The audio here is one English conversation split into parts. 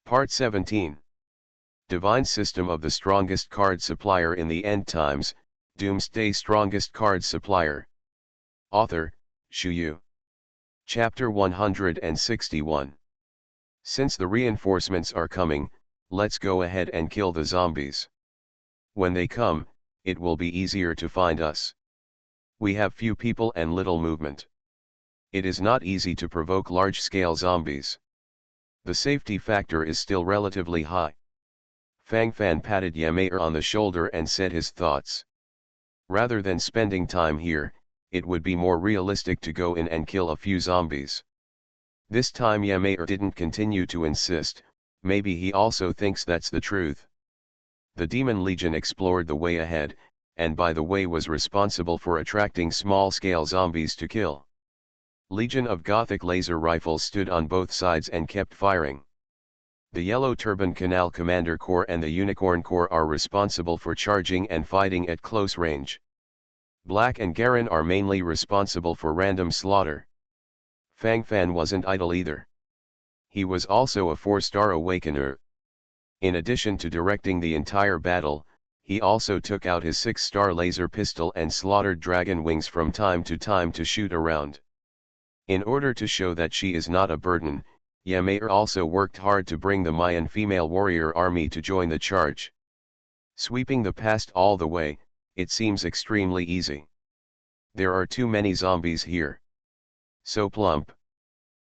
Part 17. Divine System of the Strongest Card Supplier in the End Times, Doomsday Strongest Card Supplier. Author, Shu. Chapter 161. Since the reinforcements are coming, let's go ahead and kill the zombies. When they come, it will be easier to find us. We have few people and little movement. It is not easy to provoke large-scale zombies. The safety factor is still relatively high. Fang Fan patted Yamaer on the shoulder and said his thoughts. Rather than spending time here, it would be more realistic to go in and kill a few zombies. This time Yamaer didn't continue to insist, maybe he also thinks that's the truth. The Demon Legion explored the way ahead, and by the way was responsible for attracting small-scale zombies to kill. Legion of Gothic laser rifles stood on both sides and kept firing. The Yellow Turban Canal Commander Corps and the Unicorn Corps are responsible for charging and fighting at close range. Black and Garen are mainly responsible for random slaughter. Fang Fan wasn't idle either. He was also a 4-star Awakener. In addition to directing the entire battle, he also took out his 6-star laser pistol and slaughtered dragon wings from time to shoot around. In order to show that she is not a burden, Yamaer also worked hard to bring the Mayan female warrior army to join the charge. Sweeping the past all the way, it seems extremely easy. There are too many zombies here. So plump.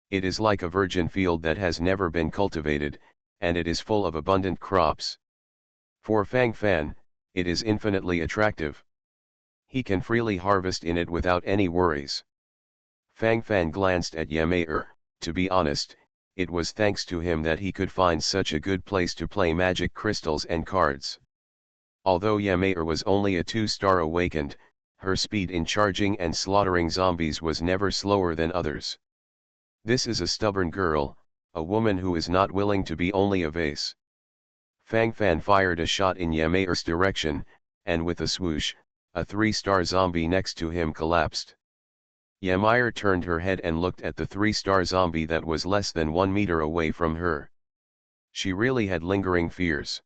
It is like a virgin field that has never been cultivated, and it is full of abundant crops. For Fang Fan, it is infinitely attractive. He can freely harvest in it without any worries. Fang Fan glanced at Yamaer. To be honest, it was thanks to him that he could find such a good place to play magic crystals and cards. Although Yamaer was only a 2-star awakened, her speed in charging and slaughtering zombies was never slower than others. This is a stubborn girl, a woman who is not willing to be only a vase. Fang Fan fired a shot in Yamaer's direction, and with a swoosh, a 3-star zombie next to him collapsed. Yamaer turned her head and looked at the 3-star zombie that was less than 1 meter away from her. She really had lingering fears.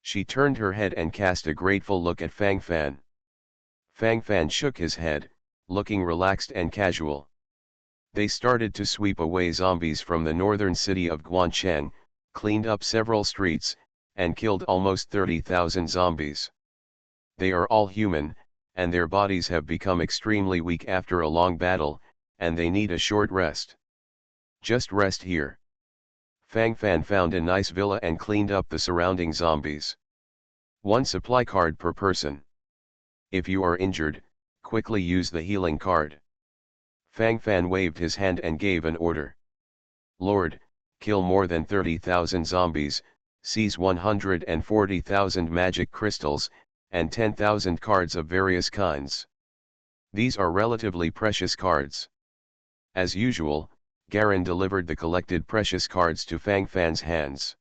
She turned her head and cast a grateful look at Fang Fan. Fang Fan shook his head, looking relaxed and casual. They started to sweep away zombies from the northern city of Guancheng, cleaned up several streets, and killed almost 30,000 zombies. They are all human, and their bodies have become extremely weak after a long battle, and they need a short rest. Just rest here. Fang Fan found a nice villa and cleaned up the surrounding zombies. 1 supply card per person. If you are injured, quickly use the healing card. Fang Fan waved his hand and gave an order. Lord, kill more than 30,000 zombies, seize 140,000 magic crystals, and 10,000 cards of various kinds. These are relatively precious cards. As usual, Garen delivered the collected precious cards to Fang Fan's hands.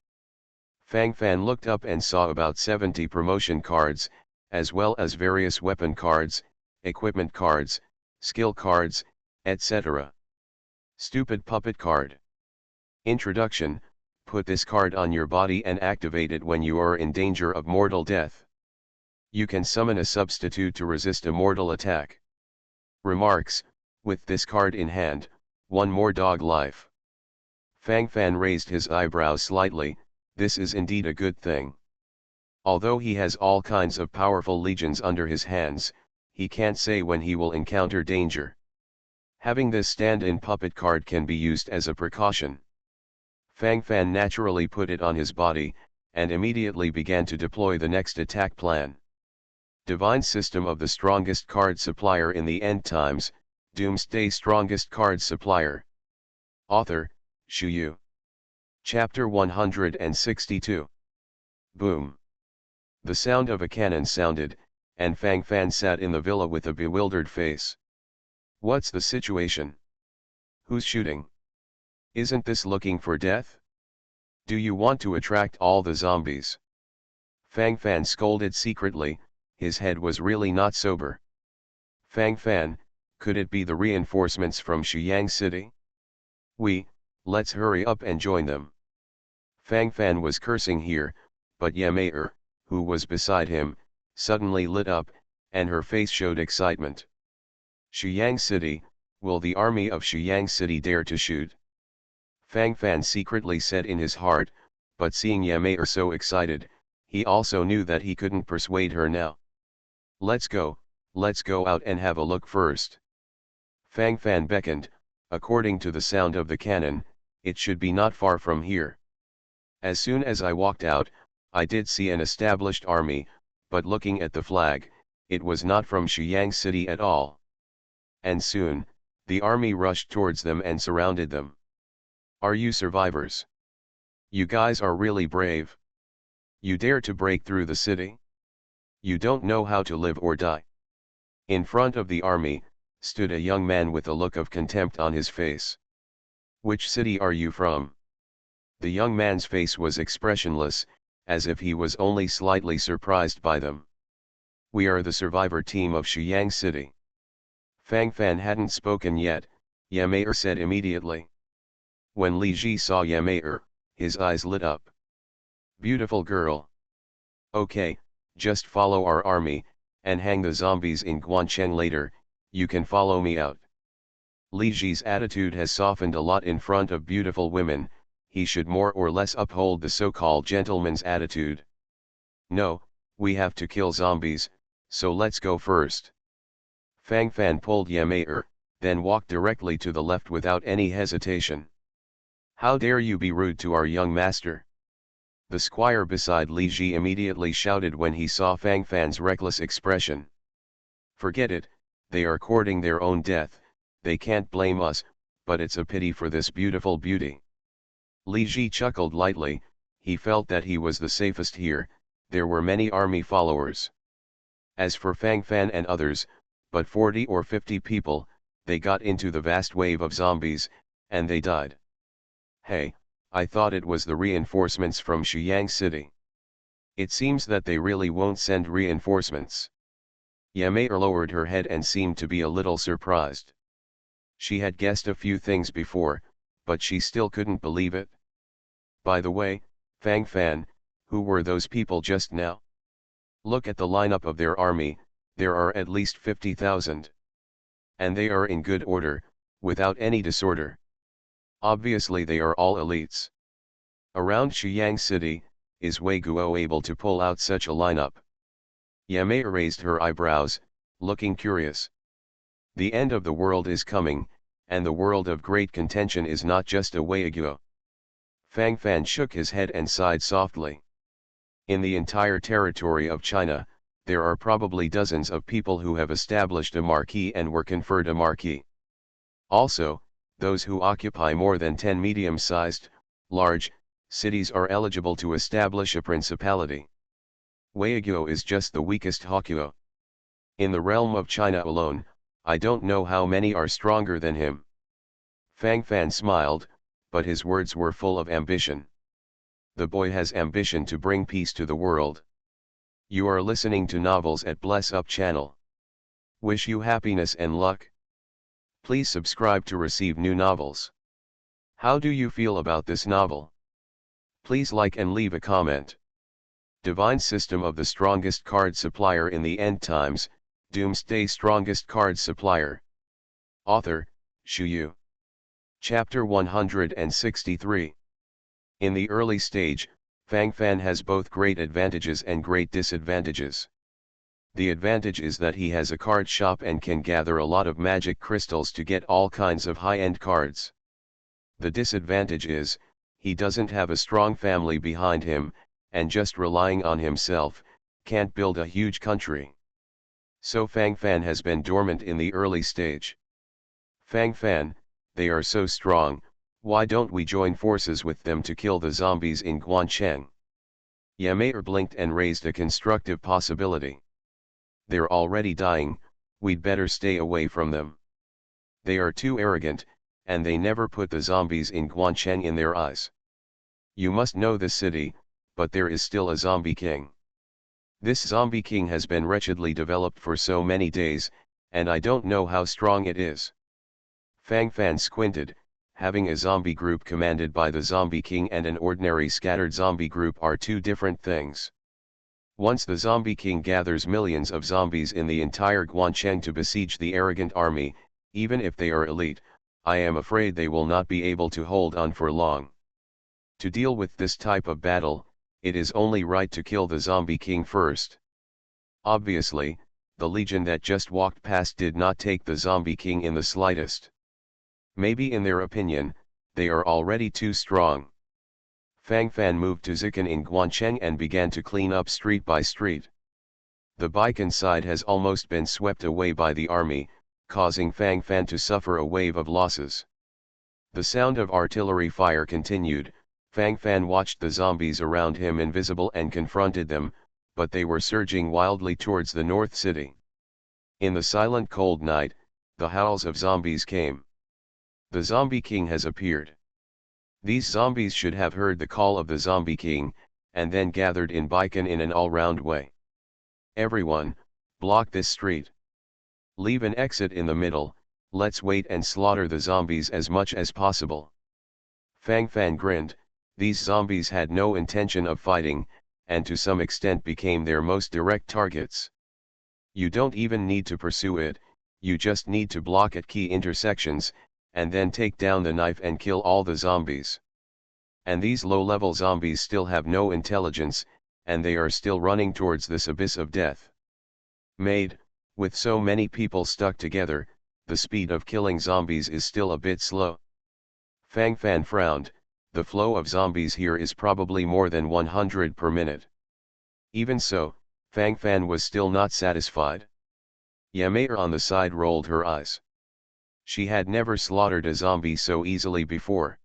Fang Fan looked up and saw about 70 promotion cards, as well as various weapon cards, equipment cards, skill cards, etc. Stupid puppet card. Introduction: put this card on your body and activate it when you are in danger of mortal death. You can summon a substitute to resist a mortal attack. Remarks: with this card in hand, 1 more dog life. Fang Fan raised his eyebrows slightly. This is indeed a good thing. Although he has all kinds of powerful legions under his hands, he can't say when he will encounter danger. Having this stand-in puppet card can be used as a precaution. Fang Fan naturally put it on his body, and immediately began to deploy the next attack plan. Divine System of the Strongest Card Supplier in the End Times, Doomsday Strongest Card Supplier. Author, Shu. Chapter 162. Boom. The sound of a cannon sounded, and Fang Fan sat in the villa with a bewildered face. What's the situation? Who's shooting? Isn't this looking for death? Do you want to attract all the zombies? Fang Fan scolded secretly. His head was really not sober. Fang Fan, could it be the reinforcements from Shuyang City? Let's hurry up and join them. Fang Fan was cursing here, but Yamei, who was beside him, suddenly lit up, and her face showed excitement. Shuyang City, will the army of Shuyang City dare to shoot? Fang Fan secretly said in his heart, but seeing Yamei so excited, he also knew that he couldn't persuade her now. Let's go out and have a look first. Fang Fan beckoned. According to the sound of the cannon, it should be not far from here. As soon as I walked out, I did see an established army, but looking at the flag, it was not from Shuyang City at all. And soon, the army rushed towards them and surrounded them. Are you survivors? You guys are really brave. You dare to break through the city? You don't know how to live or die. In front of the army, stood a young man with a look of contempt on his face. Which city are you from? The young man's face was expressionless, as if he was only slightly surprised by them. We are the survivor team of Shuyang City. Fang Fan hadn't spoken yet, Yamei said immediately. When Li Ji saw Yamei, his eyes lit up. Beautiful girl. Okay, just follow our army, and hang the zombies in Guancheng later, you can follow me out. Li Ji's attitude has softened a lot in front of beautiful women, he should more or less uphold the so-called gentleman's attitude. No, we have to kill zombies, so let's go first. Fang Fan pulled Yamei, then walked directly to the left without any hesitation. How dare you be rude to our young master? The squire beside Li Ji immediately shouted when he saw Fang Fan's reckless expression. Forget it, they are courting their own death, they can't blame us, but it's a pity for this beautiful beauty. Li Ji chuckled lightly, he felt that he was the safest here, there were many army followers. As for Fang Fan and others, but 40 or 50 people, they got into the vast wave of zombies, and they died. Hey, I thought it was the reinforcements from Shuyang City. It seems that they really won't send reinforcements. Yamei lowered her head and seemed to be a little surprised. She had guessed a few things before, but she still couldn't believe it. By the way, Fang Fan, who were those people just now? Look at the lineup of their army, there are at least 50,000. And they are in good order, without any disorder. Obviously they are all elites. Around Shuyang City, is Wei Guo able to pull out such a lineup? Yamei raised her eyebrows, looking curious. The end of the world is coming, and the world of great contention is not just a Wei Guo. Fang Fan shook his head and sighed softly. In the entire territory of China, there are probably dozens of people who have established a marquis and were conferred a marquis. Also, those who occupy more than 10 medium-sized, large, cities are eligible to establish a principality. Weiguo is just the weakest Hokuo. In the realm of China alone, I don't know how many are stronger than him. Fang Fan smiled, but his words were full of ambition. The boy has ambition to bring peace to the world. You are listening to Novels at Bless Up channel. Wish you happiness and luck. Please subscribe to receive new novels. How do you feel about this novel? Please like and leave a comment. Divine System of the Strongest Card Supplier in the End Times, Doomsday Strongest Card Supplier. Author, Xu Yu. Chapter 163. In the early stage, Fang Fan has both great advantages and great disadvantages. The advantage is that he has a card shop and can gather a lot of magic crystals to get all kinds of high-end cards. The disadvantage is, he doesn't have a strong family behind him, and just relying on himself, can't build a huge country. So Fang Fan has been dormant in the early stage. Fang Fan, they are so strong, why don't we join forces with them to kill the zombies in Guancheng? Yamei blinked and raised a constructive possibility. They're already dying, we'd better stay away from them. They are too arrogant, and they never put the zombies in Guancheng in their eyes. You must know this city, but there is still a zombie king. This zombie king has been wretchedly developed for so many days, and I don't know how strong it is. Fang Fan squinted, having a zombie group commanded by the Zombie King and an ordinary scattered zombie group are two different things. Once the Zombie King gathers millions of zombies in the entire Guancheng to besiege the arrogant army, even if they are elite, I am afraid they will not be able to hold on for long. To deal with this type of battle, it is only right to kill the Zombie King first. Obviously, the legion that just walked past did not take the Zombie King in the slightest. Maybe in their opinion, they are already too strong. Fang Fan moved to Zikan in Guancheng and began to clean up street by street. The Baikan side has almost been swept away by the army, causing Fang Fan to suffer a wave of losses. The sound of artillery fire continued. Fang Fan watched the zombies around him invisible and confronted them, but they were surging wildly towards the North City. In the silent cold night, the howls of zombies came. The Zombie King has appeared. These zombies should have heard the call of the Zombie King, and then gathered in Baikan in an all-round way. Everyone, block this street. Leave an exit in the middle, let's wait and slaughter the zombies as much as possible. Fang Fan grinned. These zombies had no intention of fighting, and to some extent became their most direct targets. You don't even need to pursue it, you just need to block at key intersections, and then take down the knife and kill all the zombies. And these low-level zombies still have no intelligence, and they are still running towards this abyss of death. With so many people stuck together, the speed of killing zombies is still a bit slow. Fang Fan frowned. The flow of zombies here is probably more than 100 per minute. Even so, Fang Fan was still not satisfied. Yamei on the side rolled her eyes. She had never slaughtered a zombie so easily before.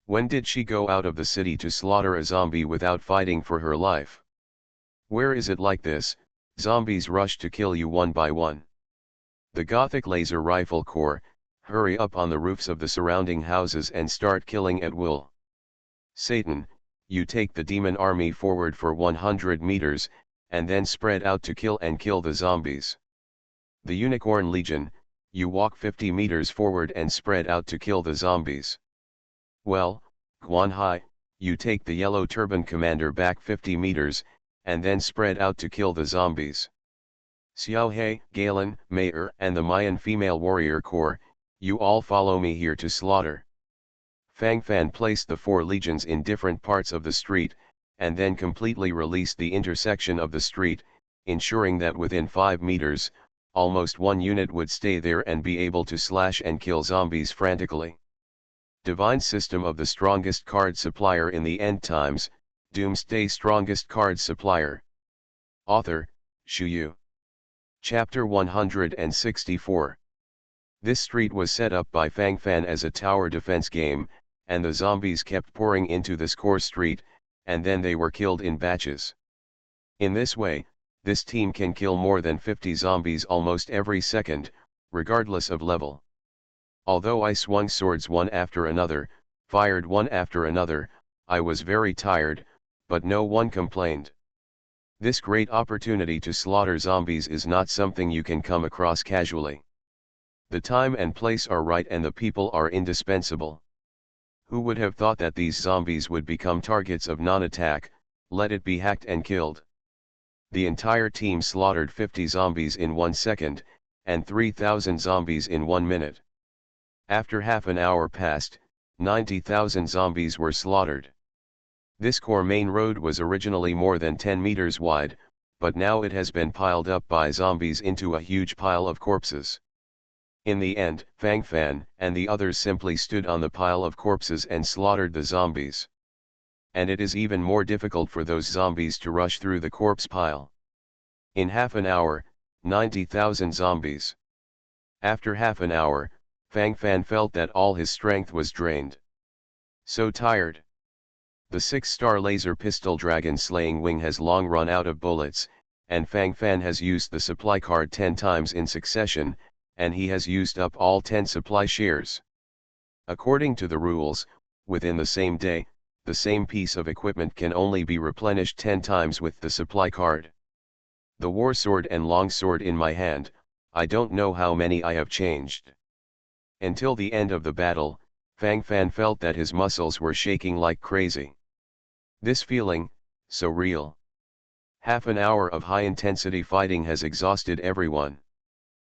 When did she go out of the city to slaughter a zombie without fighting for her life? Where is it like this? Zombies rush to kill you one by one. The Gothic Laser Rifle Corps, hurry up on the roofs of the surrounding houses and start killing at will. Satan, you take the demon army forward for 100 meters, and then spread out to kill the zombies. The Unicorn Legion, you walk 50 meters forward and spread out to kill the zombies. Well, Guanhai, you take the Yellow Turban Commander back 50 meters, and then spread out to kill the zombies. Xiaohe, Galen, Mayer and the Mayan Female Warrior Corps, you all follow me here to slaughter. Fang Fan placed the four legions in different parts of the street, and then completely released the intersection of the street, ensuring that within 5 meters, almost one unit would stay there and be able to slash and kill zombies frantically. Divine System of the Strongest Card Supplier in the End Times, Doomsday Strongest Card Supplier. Author, Shu Yu. Chapter 164. This street was set up by Fang Fan as a tower defense game, and the zombies kept pouring into this core street, and then they were killed in batches. In this way, this team can kill more than 50 zombies almost every second, regardless of level. Although I swung swords one after another, fired one after another, I was very tired, but no one complained. This great opportunity to slaughter zombies is not something you can come across casually. The time and place are right and the people are indispensable. Who would have thought that these zombies would become targets of non-attack, let it be hacked and killed? The entire team slaughtered 50 zombies in 1 second, and 3,000 zombies in 1 minute. After half an hour passed, 90,000 zombies were slaughtered. This core main road was originally more than 10 meters wide, but now it has been piled up by zombies into a huge pile of corpses. In the end, Fang Fan and the others simply stood on the pile of corpses and slaughtered the zombies. And it is even more difficult for those zombies to rush through the corpse pile. In half an hour, 90,000 zombies. After half an hour, Fang Fan felt that all his strength was drained. So tired. The 6-star laser pistol dragon slaying wing has long run out of bullets, and Fang Fan has used the supply card 10 times in succession, and he has used up all 10 supply shares. According to the rules, within the same day, the same piece of equipment can only be replenished 10 times with the supply card. The war sword and long sword in my hand, I don't know how many I have changed. Until the end of the battle, Fang Fan felt that his muscles were shaking like crazy. This feeling, so real. Half an hour of high-intensity fighting has exhausted everyone.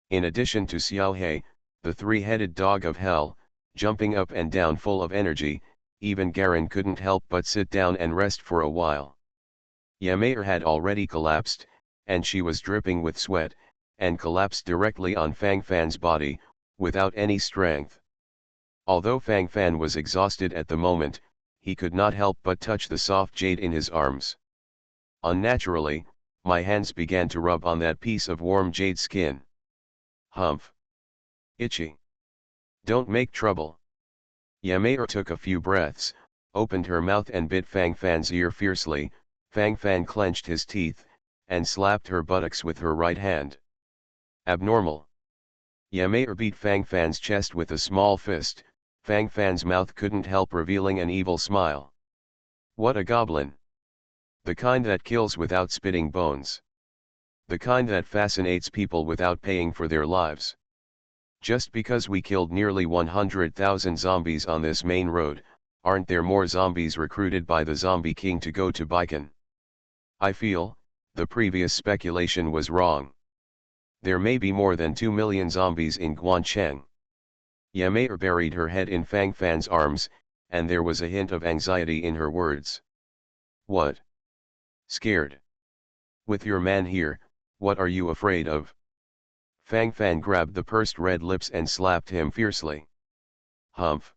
In addition to Xiao He, the three-headed dog of hell, jumping up and down full of energy, even Garen couldn't help but sit down and rest for a while. Yamair had already collapsed, and she was dripping with sweat, and collapsed directly on Fang Fan's body, without any strength. Although Fang Fan was exhausted at the moment, he could not help but touch the soft jade in his arms. Unnaturally, my hands began to rub on that piece of warm jade skin. Humph. Itchy. Don't make trouble. Yamair took a few breaths, opened her mouth and bit Fang Fan's ear fiercely. Fang Fan clenched his teeth, and slapped her buttocks with her right hand. Abnormal. Yamair beat Fang Fan's chest with a small fist. Fang Fan's mouth couldn't help revealing an evil smile. What a goblin. The kind that kills without spitting bones. The kind that fascinates people without paying for their lives. Just because we killed nearly 100,000 zombies on this main road, aren't there more zombies recruited by the Zombie King to go to Baikan? I feel, the previous speculation was wrong. There may be more than 2 million zombies in Guancheng. Yamair buried her head in Fang Fan's arms, and there was a hint of anxiety in her words. What? Scared? With your man here, what are you afraid of? Fang Fan grabbed the pursed red lips and slapped him fiercely. Humph.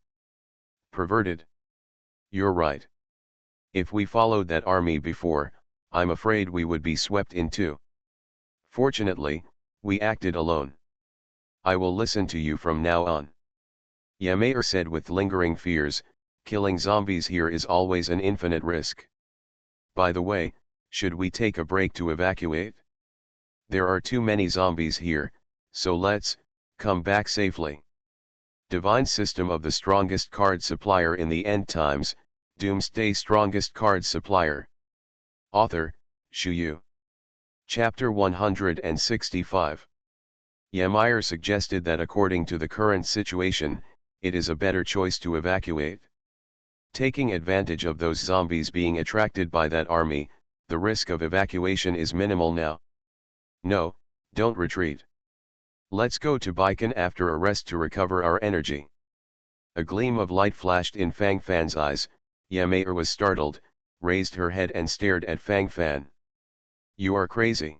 Perverted. You're right. If we followed that army before, I'm afraid we would be swept in too. Fortunately, we acted alone. I will listen to you from now on. Yamair said with lingering fears, killing zombies here is always an infinite risk. By the way, should we take a break to evacuate? There are too many zombies here, so let's come back safely. Divine System of the Strongest Card Supplier in the End Times, Doomsday Strongest Card Supplier. Author, Shu Yu. Chapter 165. Yamair suggested that according to the current situation, it is a better choice to evacuate. Taking advantage of those zombies being attracted by that army, the risk of evacuation is minimal now. No, don't retreat. Let's go to Baikan after a rest to recover our energy. A gleam of light flashed in Fang Fan's eyes. Yamair was startled, raised her head and stared at Fang Fan. You are crazy.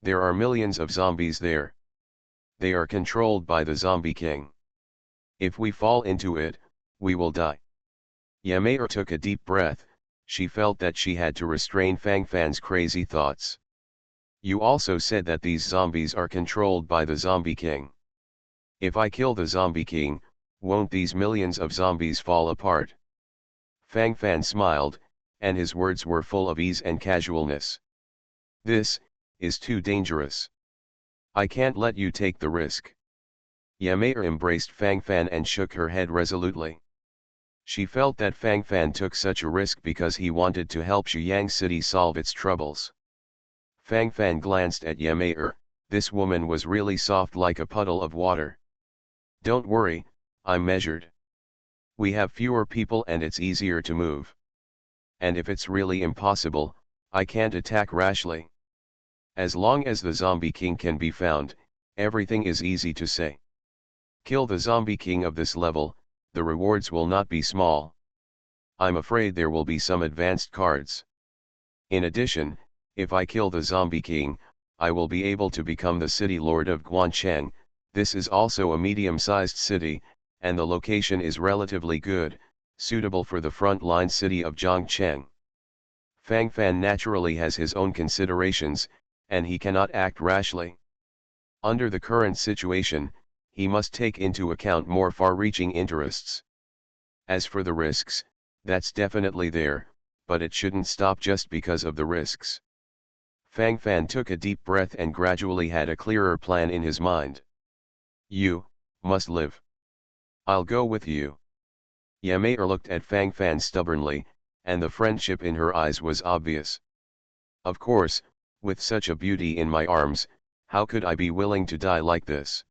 There are millions of zombies there. They are controlled by the Zombie King. If we fall into it, we will die. Yamair took a deep breath. She felt that she had to restrain Fang Fan's crazy thoughts. You also said that these zombies are controlled by the Zombie King. If I kill the Zombie King, won't these millions of zombies fall apart? Fang Fan smiled, and his words were full of ease and casualness. This is too dangerous. I can't let you take the risk. Yamair embraced Fang Fan and shook her head resolutely. She felt that Fang Fan took such a risk because he wanted to help Shuyang City solve its troubles. Fang Fan glanced at Yamair. This woman was really soft like a puddle of water. Don't worry, I'm measured. We have fewer people and it's easier to move. And if it's really impossible, I can't attack rashly. As long as the Zombie King can be found, everything is easy to say. Kill the Zombie King of this level, the rewards will not be small. I'm afraid there will be some advanced cards. In addition, if I kill the Zombie King, I will be able to become the city lord of Guancheng. This is also a medium-sized city, and the location is relatively good, suitable for the front-line city of Zhongcheng. Fang Fan naturally has his own considerations, and he cannot act rashly. Under the current situation, he must take into account more far-reaching interests. As for the risks, that's definitely there, but it shouldn't stop just because of the risks. Fang Fan took a deep breath and gradually had a clearer plan in his mind. You must live. I'll go with you. Yamair looked at Fang Fan stubbornly, and the friendship in her eyes was obvious. Of course, with such a beauty in my arms, how could I be willing to die like this?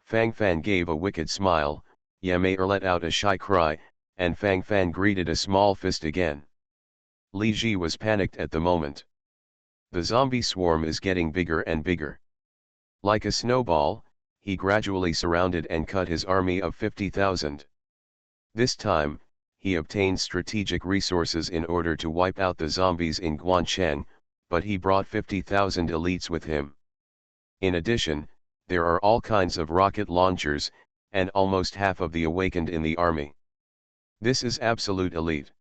Fang Fan gave a wicked smile. Yamei let out a shy cry, and Fang Fan greeted a small fist again. Li Ji was panicked at the moment. The zombie swarm is getting bigger and bigger. Like a snowball, he gradually surrounded and cut his army of 50,000. This time, he obtained strategic resources in order to wipe out the zombies in Guancheng, but he brought 50,000 elites with him. In addition, there are all kinds of rocket launchers, and almost half of the awakened in the army. This is absolute elite.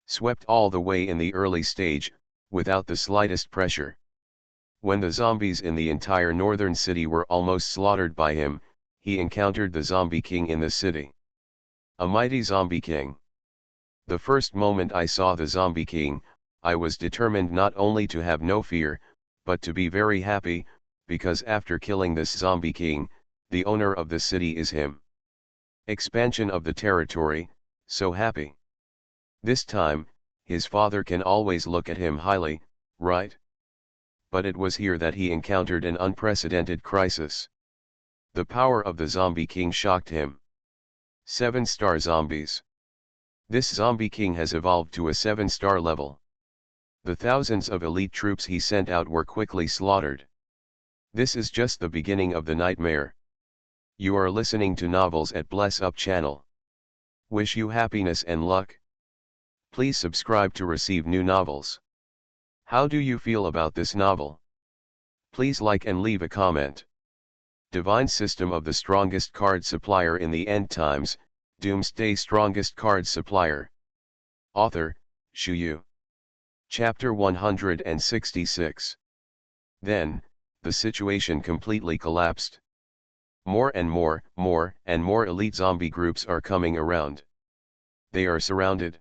Swept all the way in the early stage, without the slightest pressure. When the zombies in the entire northern city were almost slaughtered by him, he encountered the zombie king in the city. A mighty zombie king. The first moment I saw the zombie king, I was determined not only to have no fear, but to be very happy, because after killing this zombie king, the owner of the city is him. Expansion of the territory, so happy. This time, his father can always look at him highly, right? But it was here that he encountered an unprecedented crisis. The power of the zombie king shocked him. 7-star zombies. This zombie king has evolved to a 7-star level. The thousands of elite troops he sent out were quickly slaughtered. This is just the beginning of the nightmare. You are listening to Novels at Bless Up channel. Wish you happiness and luck. Please subscribe to receive new novels. How do you feel about this novel? Please like and leave a comment. Divine System of the Strongest Card Supplier in the End Times, Doomsday Strongest Card Supplier. Author, Shu Yu. Chapter 166. Then, the situation completely collapsed. More and more elite zombie groups are coming around. They are surrounded.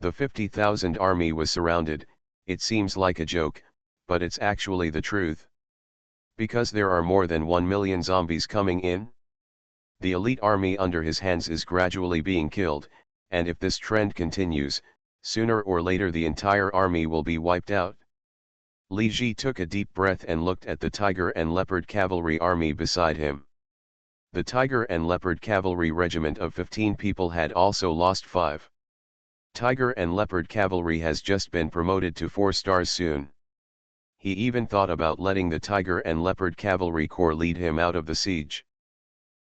The 50,000 army was surrounded. It seems like a joke, but it's actually the truth. Because there are more than 1 million zombies coming in. The elite army under his hands is gradually being killed, and if this trend continues, sooner or later the entire army will be wiped out. Li Ji took a deep breath and looked at the Tiger and Leopard cavalry army beside him. The Tiger and Leopard cavalry regiment of 15 people had also lost 5. Tiger and Leopard cavalry has just been promoted to 4 stars soon. He even thought about letting the Tiger and Leopard cavalry corps lead him out of the siege.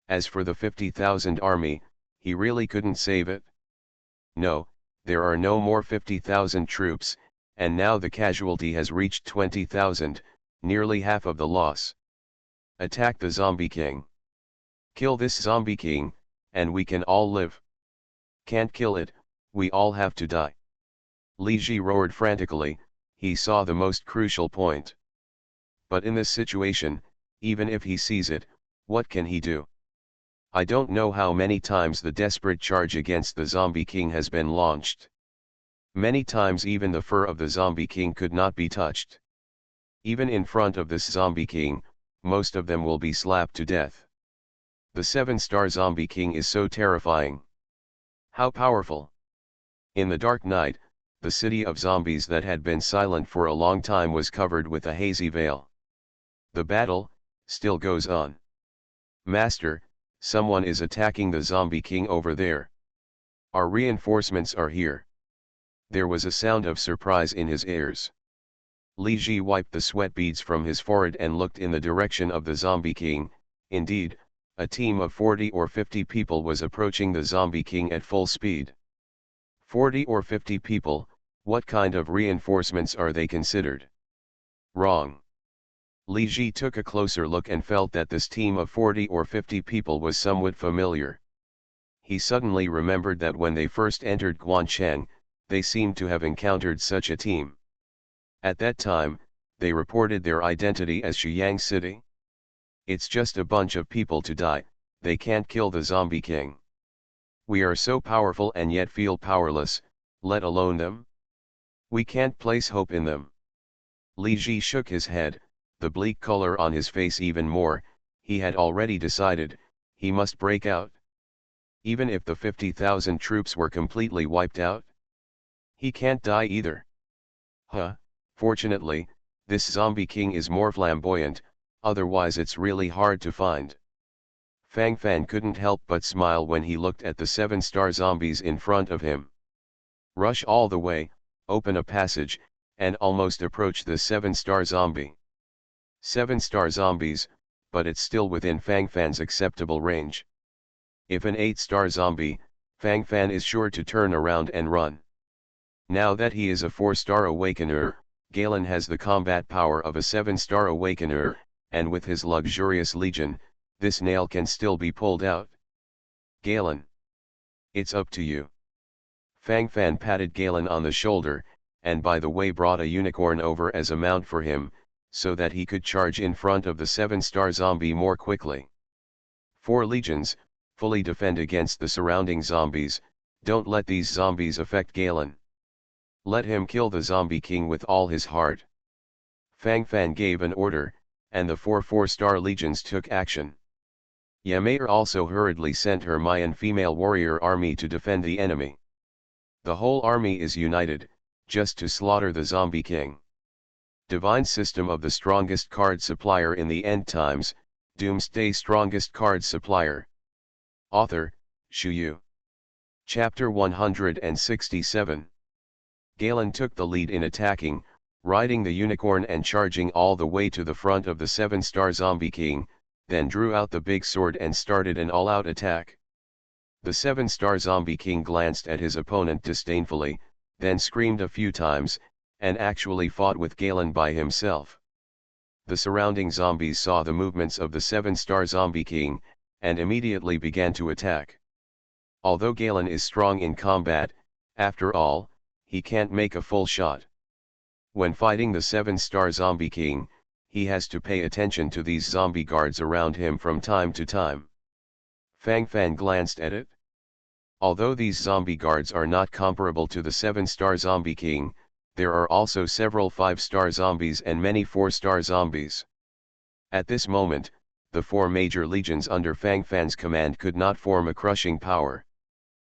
As for the 50,000 army, he really couldn't save it. No, there are no more 50,000 troops, and now the casualty has reached 20,000, nearly half of the loss. Attack the zombie king. Kill this zombie king, and we can all live. Can't kill it, we all have to die. Li Ji roared frantically. He saw the most crucial point. But in this situation, even if he sees it, what can he do? I don't know how many times the desperate charge against the zombie king has been launched. Many times even the fur of the zombie king could not be touched. Even in front of this zombie king, most of them will be slapped to death. The 7-star zombie king is so terrifying. How powerful! In the dark night, the city of zombies that had been silent for a long time was covered with a hazy veil. The battle still goes on. Master, someone is attacking the zombie king over there. Our reinforcements are here. There was a sound of surprise in his ears. Li Ji wiped the sweat beads from his forehead and looked in the direction of the zombie king. Indeed, a team of 40 or 50 people was approaching the zombie king at full speed. 40 or 50 people, what kind of reinforcements are they considered? Wrong. Li Ji took a closer look and felt that this team of 40 or 50 people was somewhat familiar. He suddenly remembered that when they first entered Guancheng, they seemed to have encountered such a team. At that time, they reported their identity as Shuyang City. It's just a bunch of people to die, they can't kill the zombie king. We are so powerful and yet feel powerless, let alone them. We can't place hope in them. Li Ji shook his head, the bleak color on his face even more. He had already decided, he must break out. Even if the 50,000 troops were completely wiped out, he can't die either. Fortunately, this zombie king is more flamboyant, otherwise it's really hard to find. Fang Fan couldn't help but smile when he looked at the 7-star zombies in front of him. Rush all the way, open a passage, and almost approach the 7-star zombie. 7-star zombies, but it's still within Fang Fan's acceptable range. If an 8-star zombie, Fang Fan is sure to turn around and run. Now that he is a 4-star awakener, Galen has the combat power of a 7-star awakener, and with his luxurious legion, this nail can still be pulled out. Galen. It's up to you. Fang Fan patted Galen on the shoulder, and by the way brought a unicorn over as a mount for him, so that he could charge in front of the 7-star zombie more quickly. 4 legions, fully defend against the surrounding zombies, don't let these zombies affect Galen. Let him kill the zombie king with all his heart. Fang Fan gave an order, and the 4-star legions took action. Yamair also hurriedly sent her Mayan female warrior army to defend the enemy. The whole army is united, just to slaughter the zombie king. Divine System of the Strongest Card Supplier in the End Times, Doomsday Strongest Card Supplier. Author, Shu Yu. Chapter 167. Galen took the lead in attacking, riding the unicorn and charging all the way to the front of the 7-star zombie king, then drew out the big sword and started an all-out attack. The 7-star zombie king glanced at his opponent disdainfully, then screamed a few times, and actually fought with Galen by himself. The surrounding zombies saw the movements of the 7-star zombie king, and immediately began to attack. Although Galen is strong in combat, after all, he can't make a full shot. When fighting the 7-star zombie king, he has to pay attention to these zombie guards around him from time to time. Fang Fan glanced at it. Although these zombie guards are not comparable to the 7-star zombie king, there are also several 5-star zombies and many 4-star zombies. At this moment, the 4 major legions under Fang Fan's command could not form a crushing power.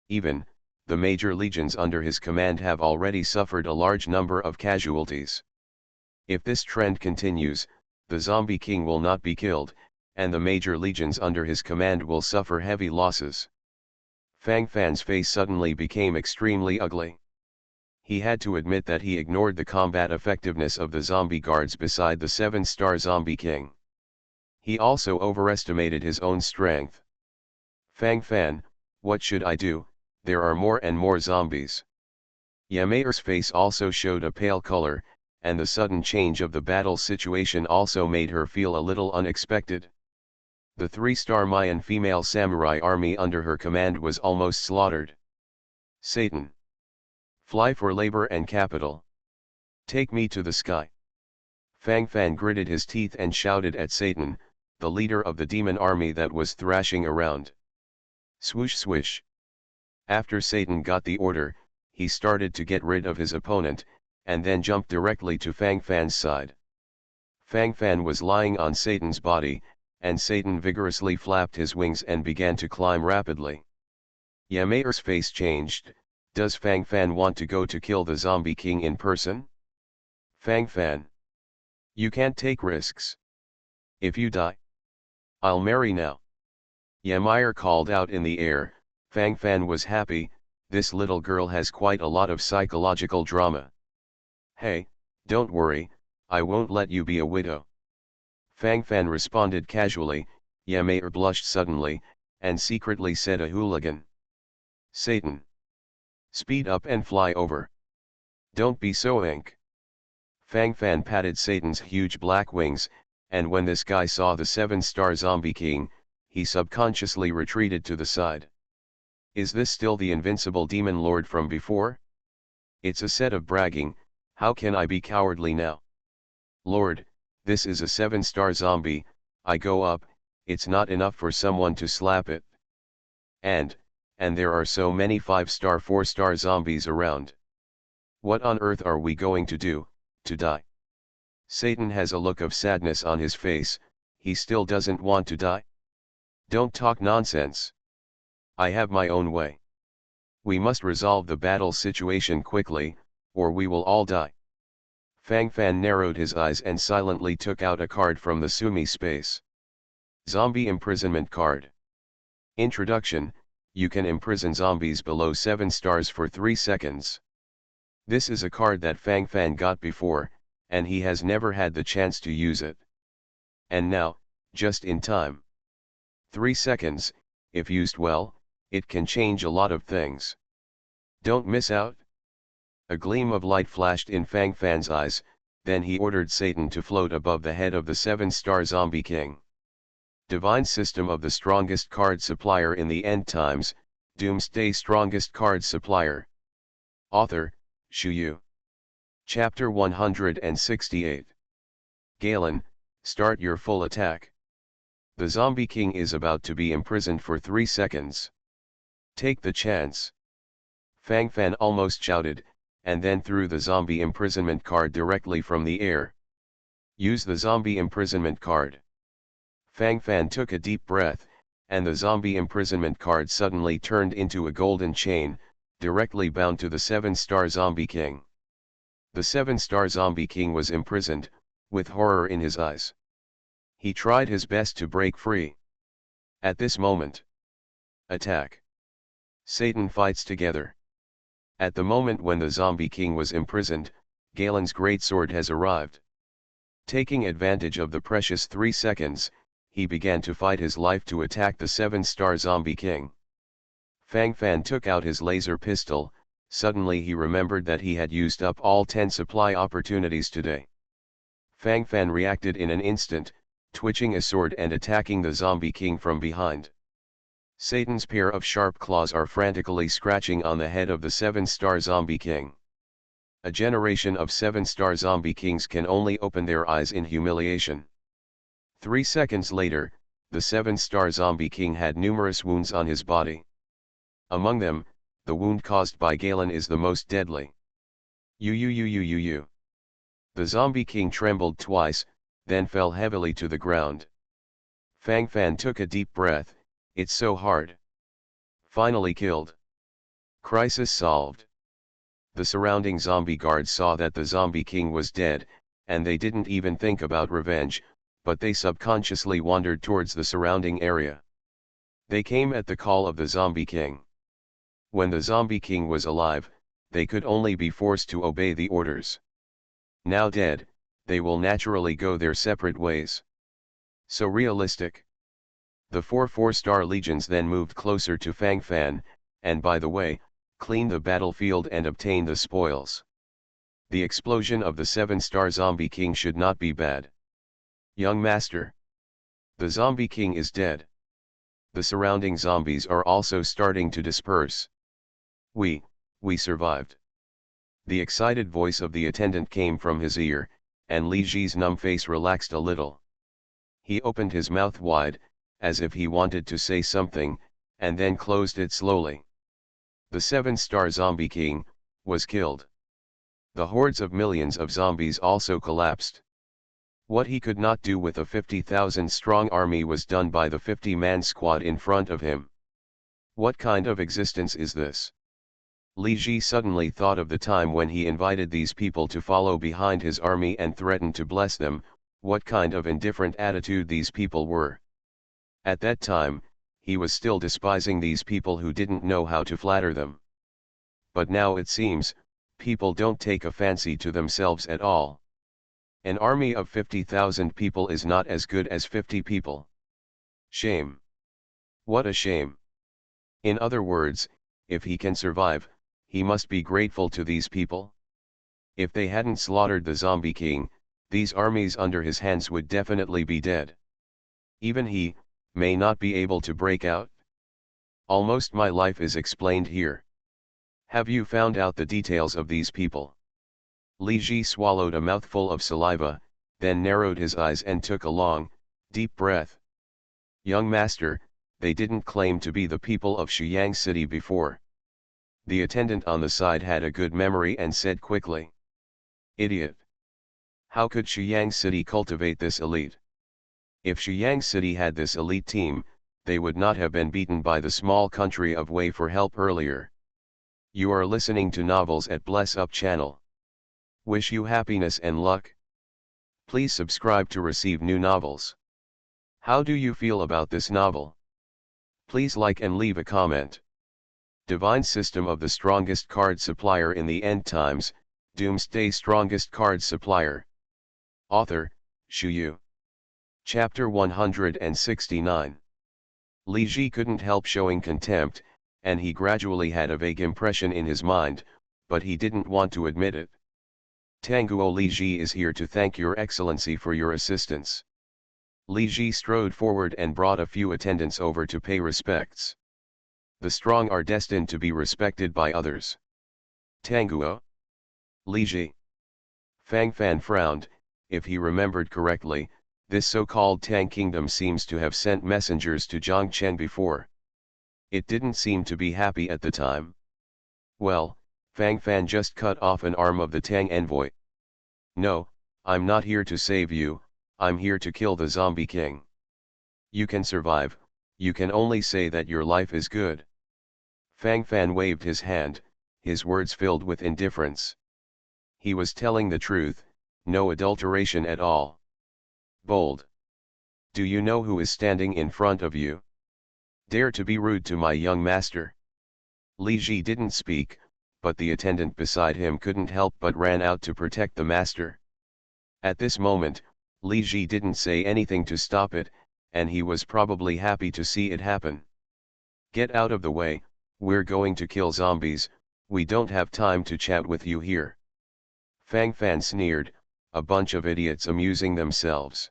Even, the major legions under his command have already suffered a large number of casualties. If this trend continues, the zombie king will not be killed, and the major legions under his command will suffer heavy losses. Fang Fan's face suddenly became extremely ugly. He had to admit that he ignored the combat effectiveness of the zombie guards beside the 7-star zombie king. He also overestimated his own strength. Fang Fan, what should I do? There are more and more zombies. Yamair's face also showed a pale color, and the sudden change of the battle situation also made her feel a little unexpected. The 3-star Mayan female samurai army under her command was almost slaughtered. Satan. Fly for labor and capital. Take me to the sky. Fang Fan gritted his teeth and shouted at Satan, the leader of the demon army that was thrashing around. Swoosh swish. After Satan got the order, he started to get rid of his opponent, and then jumped directly to Fang Fan's side. Fang Fan was lying on Satan's body, and Satan vigorously flapped his wings and began to climb rapidly. Yamair's face changed. Does Fang Fan want to go to kill the zombie king in person? Fang Fan. You can't take risks. If you die, I'll marry now. Yamair called out in the air. Fang Fan was happy. This little girl has quite a lot of psychological drama. Hey, don't worry, I won't let you be a widow. Fang Fan responded casually. Yamair blushed suddenly, and secretly said a hooligan. Satan. Speed up and fly over. Don't be so ink. Fang Fan patted Satan's huge black wings, and when this guy saw the 7-star zombie king, he subconsciously retreated to the side. Is this still the invincible demon lord from before? It's a set of bragging. How can I be cowardly now? Lord, this is a 7-star zombie. I go up, it's not enough for someone to slap it. And there are so many 5-star 4-star zombies around. What on earth are we going to do, to die? Satan has a look of sadness on his face. He still doesn't want to die? Don't talk nonsense. I have my own way. We must resolve the battle situation quickly, or we will all die. Fang Fan narrowed his eyes and silently took out a card from the Sumi space. Zombie imprisonment card. Introduction, you can imprison zombies below 7 stars for 3 seconds. This is a card that Fang Fan got before, and he has never had the chance to use it. And now, just in time. 3 seconds, if used well, it can change a lot of things. Don't miss out. A gleam of light flashed in Fang Fan's eyes, then he ordered Satan to float above the head of the 7-star zombie king. Divine System of the Strongest Card Supplier in the End Times, Doomsday Strongest Card Supplier. Author, Shu Yu. Chapter 168. Galen, start your full attack. The Zombie King is about to be imprisoned for 3 seconds. Take the chance. Fang Fan almost shouted, and then threw the zombie imprisonment card directly from the air. Use the zombie imprisonment card. Fang Fan took a deep breath, and the zombie imprisonment card suddenly turned into a golden chain, directly bound to the 7-star zombie king. The 7-star zombie king was imprisoned, with horror in his eyes. He tried his best to break free. At this moment, attack. Satan fights together. At the moment when the zombie king was imprisoned, Galen's greatsword has arrived. Taking advantage of the precious 3 seconds, he began to fight his life to attack the 7-star zombie king. Fang Fan took out his laser pistol. Suddenly he remembered that he had used up all 10 supply opportunities today. Fang Fan reacted in an instant, twitching a sword and attacking the zombie king from behind. Satan's pair of sharp claws are frantically scratching on the head of the 7-star zombie king. A generation of 7-star zombie kings can only open their eyes in humiliation. 3 seconds later, the 7-star zombie king had numerous wounds on his body. Among them, the wound caused by Galen is the most deadly. The zombie king trembled twice, then fell heavily to the ground. Fang Fan took a deep breath. It's so hard. Finally killed. Crisis solved. The surrounding zombie guards saw that the zombie king was dead, and they didn't even think about revenge, but they subconsciously wandered towards the surrounding area. They came at the call of the zombie king. When the zombie king was alive, they could only be forced to obey the orders. Now dead, they will naturally go their separate ways. So realistic. The 4-star legions then moved closer to Fang Fan, and by the way, cleaned the battlefield and obtained the spoils. The explosion of the 7-star zombie king should not be bad. Young master. The zombie king is dead. The surrounding zombies are also starting to disperse. We survived. The excited voice of the attendant came from his ear, and Li Ji's numb face relaxed a little. He opened his mouth wide, as if he wanted to say something, and then closed it slowly. The 7-star zombie king was killed. The hordes of millions of zombies also collapsed. What he could not do with a 50,000-strong army was done by the 50-man squad in front of him. What kind of existence is this? Li Ji suddenly thought of the time when he invited these people to follow behind his army and threatened to bless them. What kind of indifferent attitude these people were. At that time, he was still despising these people who didn't know how to flatter them. But now it seems, people don't take a fancy to themselves at all. An army of 50,000 people is not as good as 50 people. Shame. What a shame. In other words, if he can survive, he must be grateful to these people. If they hadn't slaughtered the zombie king, these armies under his hands would definitely be dead. Even he may not be able to break out. Almost my life is explained here. Have you found out the details of these people? Li Ji swallowed a mouthful of saliva, then narrowed his eyes and took a long, deep breath. Young master, they didn't claim to be the people of Shuyang City before. The attendant on the side had a good memory and said quickly. Idiot. How could Shuyang City cultivate this elite? If Shuyang City had this elite team, they would not have been beaten by the small country of Wei for help earlier. You are listening to Novels at Bless Up channel. Wish you happiness and luck. Please subscribe to receive new novels. How do you feel about this novel? Please like and leave a comment. Divine System of the Strongest Card Supplier in the End Times, Doomsday Strongest Card Supplier. Author, Shu Yu. Chapter 169. Li Ji couldn't help showing contempt, and he gradually had a vague impression in his mind, but he didn't want to admit it. Tanguo Li Ji is here to thank your excellency for your assistance. Li Ji strode forward and brought a few attendants over to pay respects. The strong are destined to be respected by others. Tanguo. Li Ji. Fang Fan frowned. If he remembered correctly, this so-called Tang Kingdom seems to have sent messengers to Zhongchen before. It didn't seem to be happy at the time. Well, Fang Fan just cut off an arm of the Tang envoy. No, I'm not here to save you, I'm here to kill the zombie king. You can survive, you can only say that your life is good. Fang Fan waved his hand, his words filled with indifference. He was telling the truth, no adulteration at all. Bold. Do you know who is standing in front of you? Dare to be rude to my young master. Li Ji didn't speak, but the attendant beside him couldn't help but ran out to protect the master. At this moment, Li Ji didn't say anything to stop it, and he was probably happy to see it happen. Get out of the way, we're going to kill zombies, we don't have time to chat with you here. Fang Fan sneered, a bunch of idiots amusing themselves.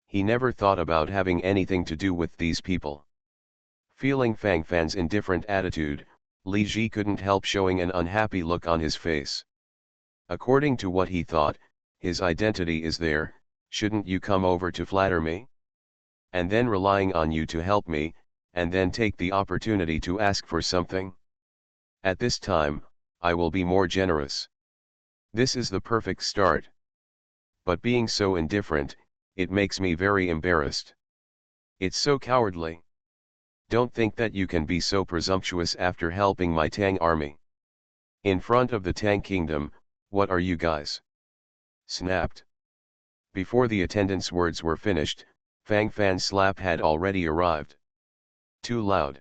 He never thought about having anything to do with these people. Feeling Fang Fan's indifferent attitude, Li Ji couldn't help showing an unhappy look on his face. According to what he thought, his identity is there, shouldn't you come over to flatter me? And then relying on you to help me, and then take the opportunity to ask for something? At this time, I will be more generous. This is the perfect start. But being so indifferent, it makes me very embarrassed. It's so cowardly. Don't think that you can be so presumptuous after helping my Tang army. In front of the Tang Kingdom, what are you guys? Snapped. Before the attendant's words were finished, Fang Fan's slap had already arrived. Too loud.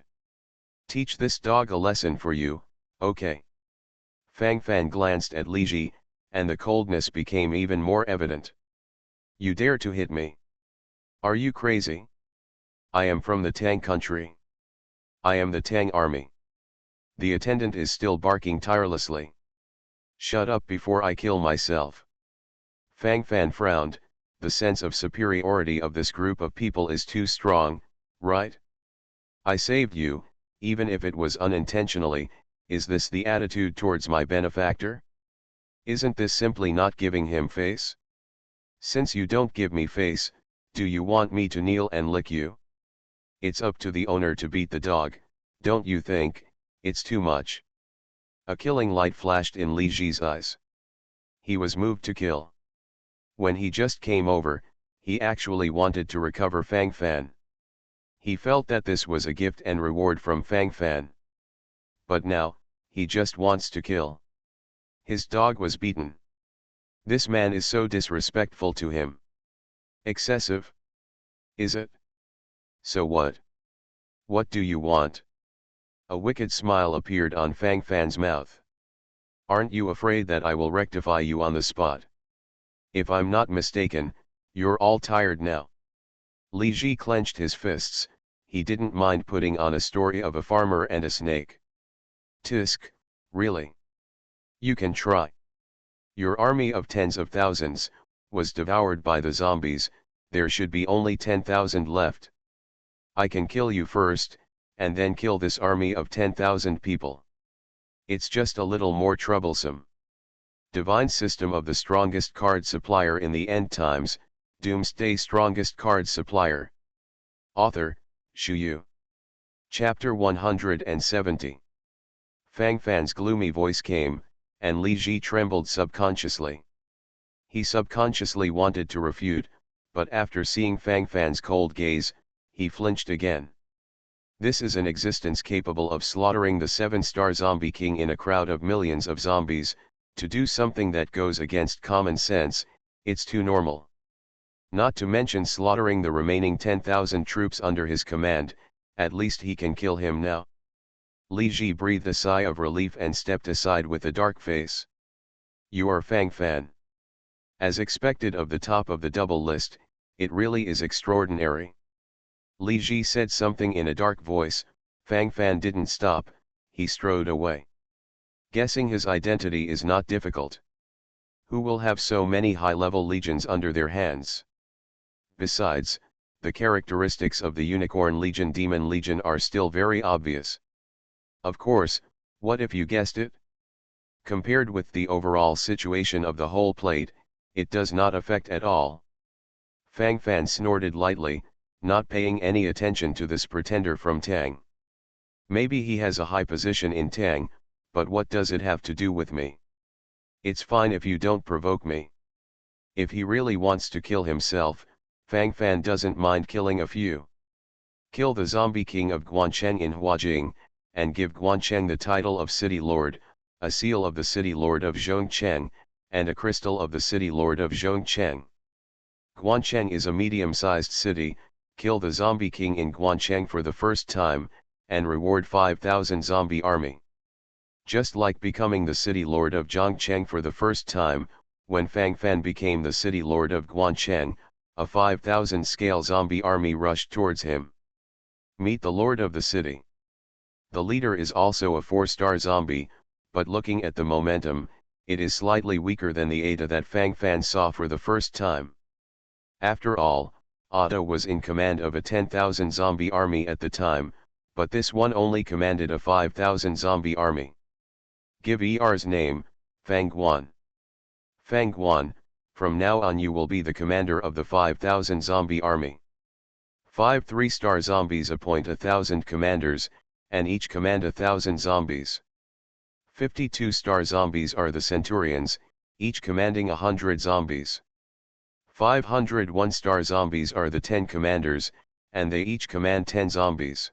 Teach this dog a lesson for you, okay? Fang Fan glanced at Li Ji, and the coldness became even more evident. You dare to hit me? Are you crazy? I am from the Tang country. I am the Tang army. The attendant is still barking tirelessly. Shut up before I kill myself. Fang Fan frowned, the sense of superiority of this group of people is too strong, right? I saved you, even if it was unintentionally. Is this the attitude towards my benefactor? Isn't this simply not giving him face? Since you don't give me face, do you want me to kneel and lick you? It's up to the owner to beat the dog, don't you think? It's too much. A killing light flashed in Li Ji's eyes. He was moved to kill. When he just came over, he actually wanted to recover Fang Fan. He felt that this was a gift and reward from Fang Fan. But now, he just wants to kill. His dog was beaten. This man is so disrespectful to him. Excessive? Is it? So what? What do you want? A wicked smile appeared on Fang Fan's mouth. Aren't you afraid that I will rectify you on the spot? If I'm not mistaken, you're all tired now. Li Ji clenched his fists, he didn't mind putting on a story of a farmer and a snake. Tisk, really? You can try. Your army of tens of thousands was devoured by the zombies, there should be only 10,000 left. I can kill you first, and then kill this army of 10,000 people. It's just a little more troublesome. Divine System of the Strongest Card Supplier in the End Times, Doomsday Strongest Card Supplier. Author, Shu Yu. Chapter 170. Fang Fan's gloomy voice came, and Li Ji trembled subconsciously. He subconsciously wanted to refute, but after seeing Fang Fan's cold gaze, he flinched again. This is an existence capable of slaughtering the 7-star zombie king in a crowd of millions of zombies. To do something that goes against common sense, it's too normal. Not to mention slaughtering the remaining 10,000 troops under his command, At least he can kill him now. Li Ji breathed a sigh of relief and stepped aside with a dark face. You are Fang Fan. As expected of the top of the double list, it really is extraordinary. Li Ji said something in a dark voice. Fang Fan didn't stop, he strode away. Guessing his identity is not difficult. Who will have so many high-level legions under their hands? Besides, the characteristics of the Unicorn Legion Demon Legion are still very obvious. Of course, what if you guessed it? Compared with the overall situation of the whole plate, it does not affect at all. Fang Fan snorted lightly, not paying any attention to this pretender from Tang. Maybe he has a high position in Tang, but what does it have to do with me? It's fine if you don't provoke me. If he really wants to kill himself, Fang Fan doesn't mind killing a few. Kill the zombie king of Guancheng in Huajing, and give Guancheng the title of City Lord, a seal of the City Lord of Zhongcheng, and a crystal of the City Lord of Zhongcheng. Guancheng is a medium-sized city. Kill the zombie king in Guancheng for the first time, and reward 5,000 zombie army. Just like becoming the City Lord of Zhongcheng for the first time, when Fang Fan became the City Lord of Guancheng, a 5,000 scale zombie army rushed towards him. Meet the Lord of the city. The leader is also a 4-star zombie, but looking at the momentum, it is slightly weaker than the Ada that Fang Fan saw for the first time. After all, Ada was in command of a 10,000 zombie army at the time, but this one only commanded a 5,000 zombie army. Give ER's name, Fang Guan. Fang Guan, from now on you will be the commander of the 5,000 zombie army. 5 3-star zombies appoint 1,000 commanders, and each command 1,000 zombies. 52-star zombies are the centurions, each commanding 100 zombies. 501-star zombies are the 10 commanders, and they each command 10 zombies.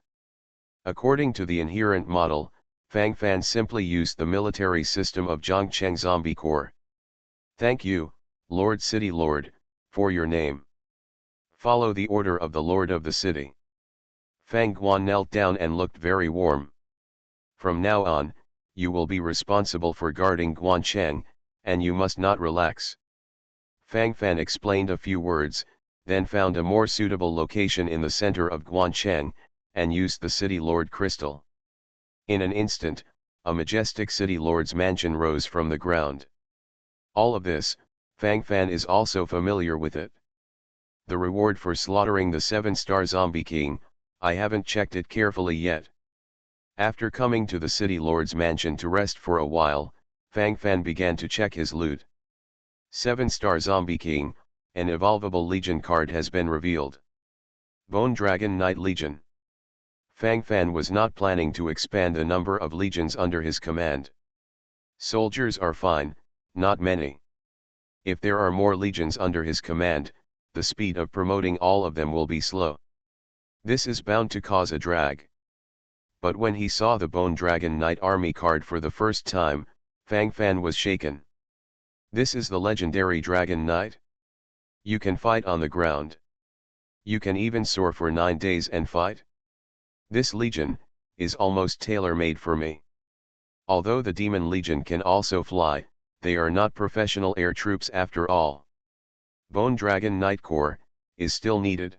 According to the inherent model, Fang Fan simply used the military system of Zhongcheng Zombie Corps. Thank you, Lord City Lord, for your name. Follow the order of the Lord of the city. Fang Guan knelt down and looked very warm. From now on, you will be responsible for guarding Guancheng, and you must not relax. Fang Fan explained a few words, then found a more suitable location in the center of Guancheng, and used the City Lord crystal. In an instant, a majestic City Lord's mansion rose from the ground. All of this, Fang Fan is also familiar with it. The reward for slaughtering the 7-star zombie king, I haven't checked it carefully yet. After coming to the City Lord's mansion to rest for a while, Fang Fan began to check his loot. 7-star zombie king, an evolvable legion card has been revealed. Bone Dragon Knight Legion. Fang Fan was not planning to expand the number of legions under his command. Soldiers are fine, not many. If there are more legions under his command, the speed of promoting all of them will be slow. This is bound to cause a drag. But when he saw the Bone Dragon Knight army card for the first time, Fang Fan was shaken. This is the legendary Dragon Knight. You can fight on the ground. You can even soar for 9 days and fight. This legion is almost tailor-made for me. Although the Demon Legion can also fly, they are not professional air troops after all. Bone Dragon Knight Corps is still needed.